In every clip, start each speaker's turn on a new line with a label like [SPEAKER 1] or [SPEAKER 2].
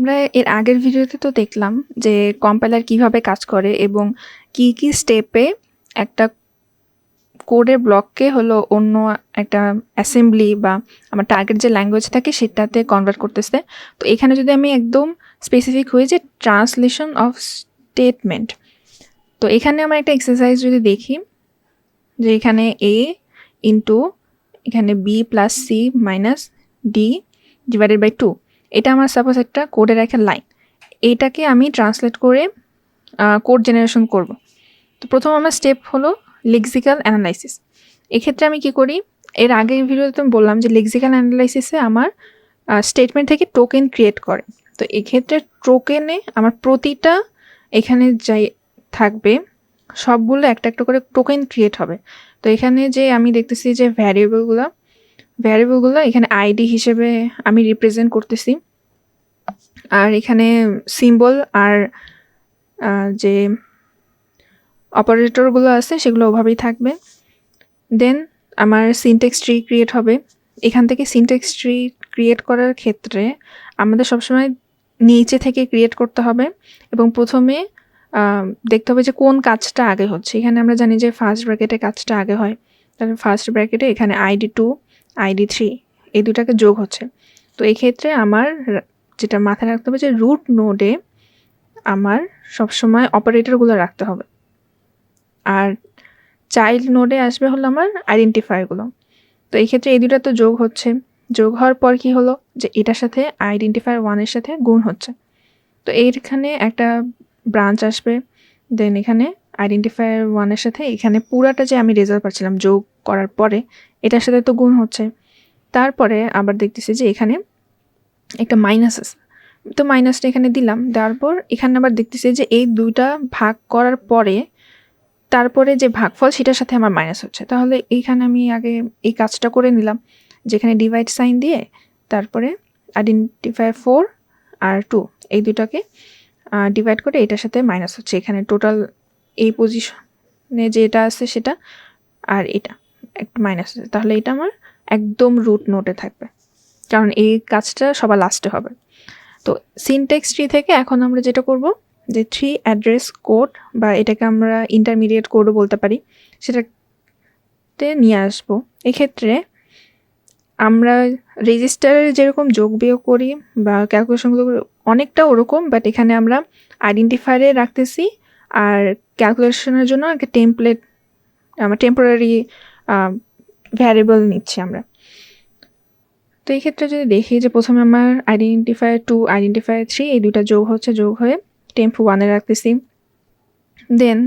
[SPEAKER 1] আমরা এর আগের ভিডিওতে তো দেখলাম যে কম্পাইলার কিভাবে কাজ করে এবং কি কি স্টেপে একটা কোডের ব্লককে হলো অন্য একটা অ্যাসেম্বলি বা আমার টার্গেট যে ল্যাঙ্গুয়েজ থাকে সেটাতে কনভার্ট করতেছে। তো এখানে যদি আমি একদম স্পেসিফিক হই যে ট্রান্সলেশন অফ স্টেটমেন্ট, তো এখানে আমার একটা এক্সারসাইজ যদি দেখি যে এখানে এ ইন্টু এখানে B plus C minus D divided by 2, এটা আমার সাপোজ একটা কোডের একটা লাইন। এইটাকে আমি ট্রান্সলেট করে কোড জেনারেশন করব। তো প্রথম আমার স্টেপ হলো লেক্সিক্যাল অ্যানালাইসিস। এক্ষেত্রে আমি কি করি, এর আগের ভিডিওতে আমি বললাম যে লেক্সিক্যাল অ্যানালাইসিসে আমার স্টেটমেন্ট থেকে টোকেন ক্রিয়েট করে। তো এক্ষেত্রে টোকেনে আমার প্রতিটা এখানে যাই থাকবে সবগুলো একটা একটা করে টোকেন ক্রিয়েট হবে। তো এখানে যে আমি দেখতেছি যে ভ্যারিয়েবলগুলো এখানে আইডি হিসেবে আমি রিপ্রেজেন্ট করতেছি, আর এখানে সিম্বল আর যে অপারেটরগুলো আছে সেগুলো ওভাবেই থাকবে। দেন আমার সিনট্যাক্স ট্রি ক্রিয়েট হবে। এখান থেকে সিনট্যাক্স ট্রি ক্রিয়েট করার ক্ষেত্রে আমাদের সবসময় নিচে থেকে ক্রিয়েট করতে হবে এবং প্রথমে দেখতে হবে যে কোন কাজটা আগে হচ্ছে। এখানে আমরা জানি যে ফার্স্ট ব্র্যাকেটে কাজটা আগে হয়, তাহলে ফার্স্ট ব্র্যাকেটে এখানে ID2 ID3 এই দুটাকে যোগ হচ্ছে। তো এই ক্ষেত্রে আমার যেটা মাথায় রাখতে হবে যে রুট নোডে আমার সবসময় অপারেটরগুলো রাখতে হবে, আর চাইল্ড নোডে আসবে হলো আমার আইডেন্টিফায়ারগুলো। তো এই ক্ষেত্রে এই দুটা তো যোগ হচ্ছে, যোগ হওয়ার পর কি হলো যে এটার সাথে আইডেন্টিফায়ার 1-এর সাথে গুণ হচ্ছে। তো এইখানে একটা ব্রাঞ্চ আসবে, দেন এখানে আইডেন্টিফায়ার 1-এর সাথে এখানে পুরাটা যে আমি রেজাল্ট পাচ্ছিলাম যোগ করার পরে এটার সাথে তো গুণ হচ্ছে। তারপরে আবার দেখতেছি যে এখানে একটা মাইনাস আছে, তো মাইনাসটা এখানে দিলাম, দেওয়ার পর এখানে আবার দেখতেছি যে এই দুইটা ভাগ করার পরে তারপরে যে ভাগফল সেটার সাথে আমার মাইনাস হচ্ছে। তাহলে এইখানে আমি আগে এই কাজটা করে নিলাম, যেখানে ডিভাইড সাইন দিয়ে তারপরে আইডেন্টিফায়ার 4 আর 2 এই দুটাকে ডিভাইড করে এটার সাথে মাইনাস হচ্ছে। এখানে টোটাল এই পজিশনে যেটা আছে সেটা আর এটা একটা মাইনাস আছে, তাহলে এটা আমার একদম রুট নোটে থাকবে, কারণ এই কাজটা সবার লাস্টে হবে। তো সিনট্যাক্স ট্রি থেকে এখন আমরা যেটা করব যে ট্রি অ্যাড্রেস কোড বা এটাকে আমরা ইন্টারমিডিয়েট কোডও বলতে পারি, সেটাতে নিয়ে আসবো। এক্ষেত্রে আমরা রেজিস্টারের যেরকম যোগ বিয়োগ করি বা ক্যালকুলেশনগুলো অনেকটা ওরকম, বাট এখানে আমরা আইডেন্টিফায়ারে রাখতেছি আর ক্যালকুলেশনের জন্য একটা টেমপ্লেট আমরা টেম্পোরারি ভ্যারিয়েবল নিচ্ছি আমরা। তো এই ক্ষেত্রে যদি দেখি যে প্রথমে আমার আইডেন্টিফায়ার 2 আইডেন্টিফায়ার 3 এই দুটা যোগ হচ্ছে, যোগ হয়ে টেম্প 1-এ রাখতেছি। দেন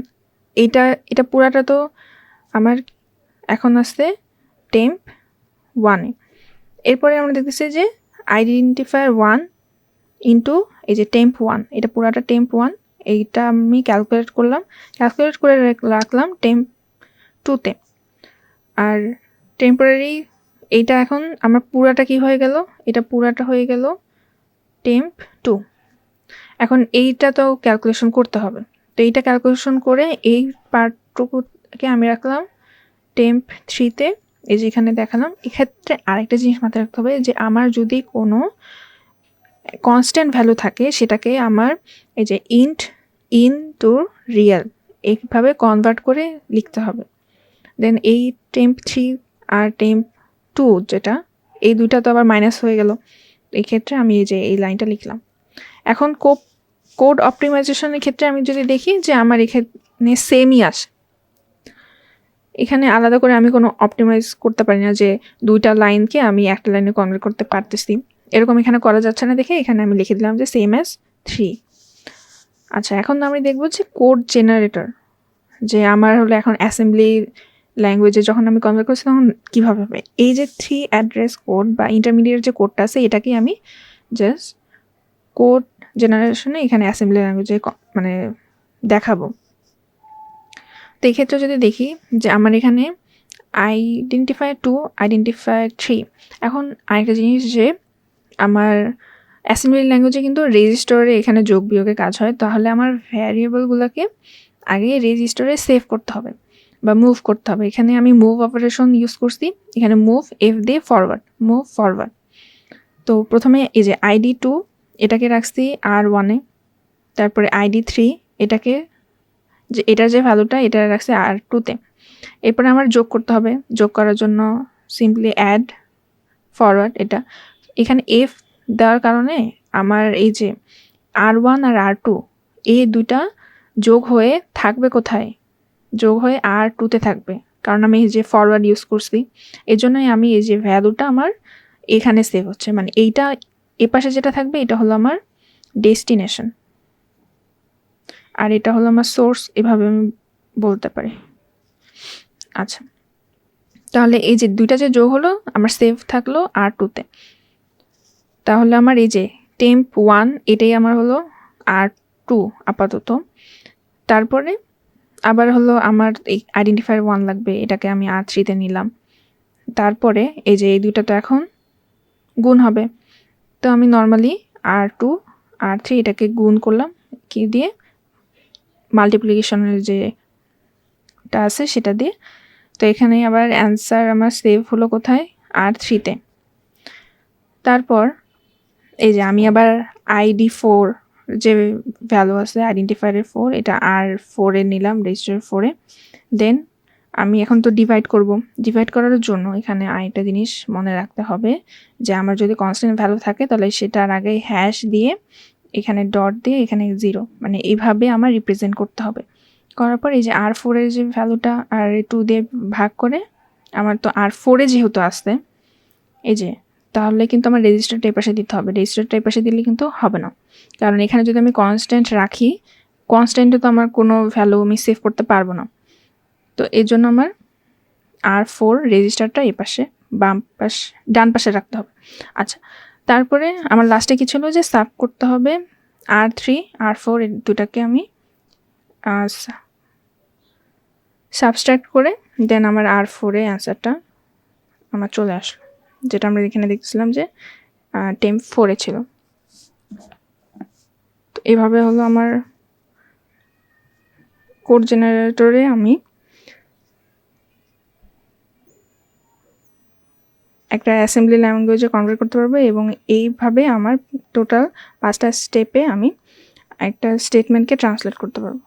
[SPEAKER 1] এটা পুরাটা তো আমার এখন আসছে টেম্প 1-এ। এরপরে আমরা দেখতেছি যে আইডেন্টিফায়ার 1 ইন্টু এই যে টেম্প 1, এটা পুরাটা টেম্প 1, এইটা আমি ক্যালকুলেট করে রাখলাম টেম্প 2-তে। আর টেম্পোরারি এইটা এখন আমার পুরাটা কি হয়ে গেল, এটা পুরাটা হয়ে গেল টেম্প 2। এখন এইটা তো ক্যালকুলেশন করতে হবে, তো এইটা ক্যালকুলেশন করে এই পার্টটুকুকে আমি রাখলাম টেম্প 3-তে, এই যে এখানে দেখালাম। এক্ষেত্রে আরেকটা জিনিস মাথায় রাখতে হবে যে আমার যদি কোনো কনস্ট্যান্ট ভ্যালু থাকে সেটাকে আমার এই যে ইন টু রিয়েল এইভাবে কনভার্ট করে লিখতে হবে। দেন এই টেম্প 3 আর টেম্প 2 যেটা এই দুইটা তো আবার মাইনাস হয়ে গেল, এই ক্ষেত্রে আমি এই যে এই লাইনটা লিখলাম। এখন কোড অপটিমাইজেশনের ক্ষেত্রে আমি যদি দেখি যে আমার এখানে সেমই আসে, এখানে আলাদা করে আমি কোনো অপটিমাইজ করতে পারি না যে দুইটা লাইনকে আমি একটা লাইনে কনভার্ট করতে পারতেছি, এরকম এখানে করা যাচ্ছে না দেখে এখানে আমি লিখে দিলাম যে সেম অ্যাজ 3। আচ্ছা, এখন আমি দেখবো যে কোড জেনারেটর, যে আমার হলো এখন অ্যাসেম্বলি ল্যাঙ্গুয়েজে যখন আমি কনভার্ট করছি তখন কীভাবে হবে। এই যে 3 অ্যাড্রেস কোড বা ইন্টারমিডিয়েট যে কোডটা আছে এটাকেই আমি জাস্ট কোড জেনারেশনে এখানে অ্যাসেম্বলি ল্যাঙ্গুয়েজে মানে দেখাবো। তো এই ক্ষেত্রে যদি দেখি যে আমার এখানে আইডেন্টিফায়ার 2 আইডেন্টিফায়ার 3, এখন আরেকটা জিনিস যে আমার অ্যাসেম্বলি ল্যাঙ্গুয়েজে কিন্তু রেজিস্টারে এখানে যোগ বিয়োগে কাজ হয়, তাহলে আমার ভ্যারিয়েবলগুলোকে আগে রেজিস্টারে সেভ করতে হবে বা মুভ করতে হবে। এখানে আমি মুভ অপারেশন ইউজ করছি, এখানে মুভ দিয়ে ফরওয়ার্ড, মুভ ফরওয়ার্ড। তো প্রথমে এই যে ID2 এটাকে রাখছি R1 এ, তারপরে ID3 এটাকে যে এটার যে ভ্যালুটা এটা রাখছি R2 তে। এরপরে আমার যোগ করতে হবে। যোগ করার জন্য সিম্পলি অ্যাড ফরওয়ার্ড এটা। এখানে F দেওয়ার কারণে আমার এই যে R1 আর R2 এই দুইটা যোগ হয়ে থাকবে কোথায়? যোগ হয়ে R2 তে থাকবে, কারণ আমি এই যে ফরওয়ার্ড ইউজ করছি। এই জন্যই আমি এই যে ভ্যালুটা আমার এখানে সেভ হচ্ছে, মানে এইটা এপাশে যেটা থাকবে এটা হলো আমার ডেস্টিনেশন, আর এটা হলো আমার সোর্স, এভাবে আমি বলতে পারি। আচ্ছা, তাহলে এই যে দুইটা যে যোগ হলো আমার সেভ থাকলো R2 তে। তাহলে আমার এই যে temp1 এটাই আমার হলো R2 আপাতত। তারপরে আবার হলো আমার এই আইডেন্টিফায়ার 1 লাগবে, এটাকে আমি R3 তে নিলাম। তারপরে এই যে এই দুইটা তো এখন গুণ হবে, তো আমি নর্মালি R2 R3 এটাকে গুণ করলাম কি দিয়ে, মাল্টিপ্লিকেশনের যেটা আছে সেটা দিয়ে। তো এখানে আবার অ্যান্সার আমার সেভ হলো কোথায়? R3 তে। তারপর এই যে আমি আবার ID4 যে ভ্যালু আছে আইডেন্টিফায়ারের 4, এটা R4 এ নিলাম, রেজিস্টার 4 এ। দেন আমি এখন তো ডিভাইড করব। ডিভাইড করার জন্য এখানে আরেকটা জিনিস মনে রাখতে হবে যে আমার যদি কনস্ট্যান্ট ভ্যালু থাকে তাহলে সেটার আগে হ্যাশ দিয়ে এখানে ডট দিয়ে এখানে 0, মানে এইভাবে আমার রিপ্রেজেন্ট করতে হবে। করার পর এই যে R4 এর যে ভ্যালুটা R2 দিয়ে ভাগ করে, আমার তো R4 এ যেহেতু আসছে এই যে, তাহলে কিন্তু আমার রেজিস্টারটা এই পাশে দিতে হবে। রেজিস্টারটা এই পাশে দিলে কিন্তু হবে না, কারণ এখানে যদি আমি কনস্ট্যান্ট রাখি, কনস্ট্যান্টে তো আমার কোনো ভ্যালু আমি সেভ করতে পারবো না। তো এর জন্য আমার R4 রেজিস্টারটা এই পাশে ডান পাশে রাখতে হবে। আচ্ছা, তারপরে আমার লাস্টে কি ছিল যে সাব করতে হবে R3 R4 এই দুটাকে আমি সাবস্ট্রাক্ট করে দেন আমার R4 এ অ্যান্সারটা আমার চলে আসলো, যেটা আমরা এখানে দেখছিলাম যে temp4 এ ছিল। তো এভাবে হলো আমার কোড জেনারেটরে আমি একটা অ্যাসেম্বলি ল্যাঙ্গুয়েজে কনভার্ট করতে পারবো, এবং এইভাবে আমার টোটাল 5টা স্টেপে আমি একটা স্টেটমেন্টকে ট্রান্সলেট করতে পারবো।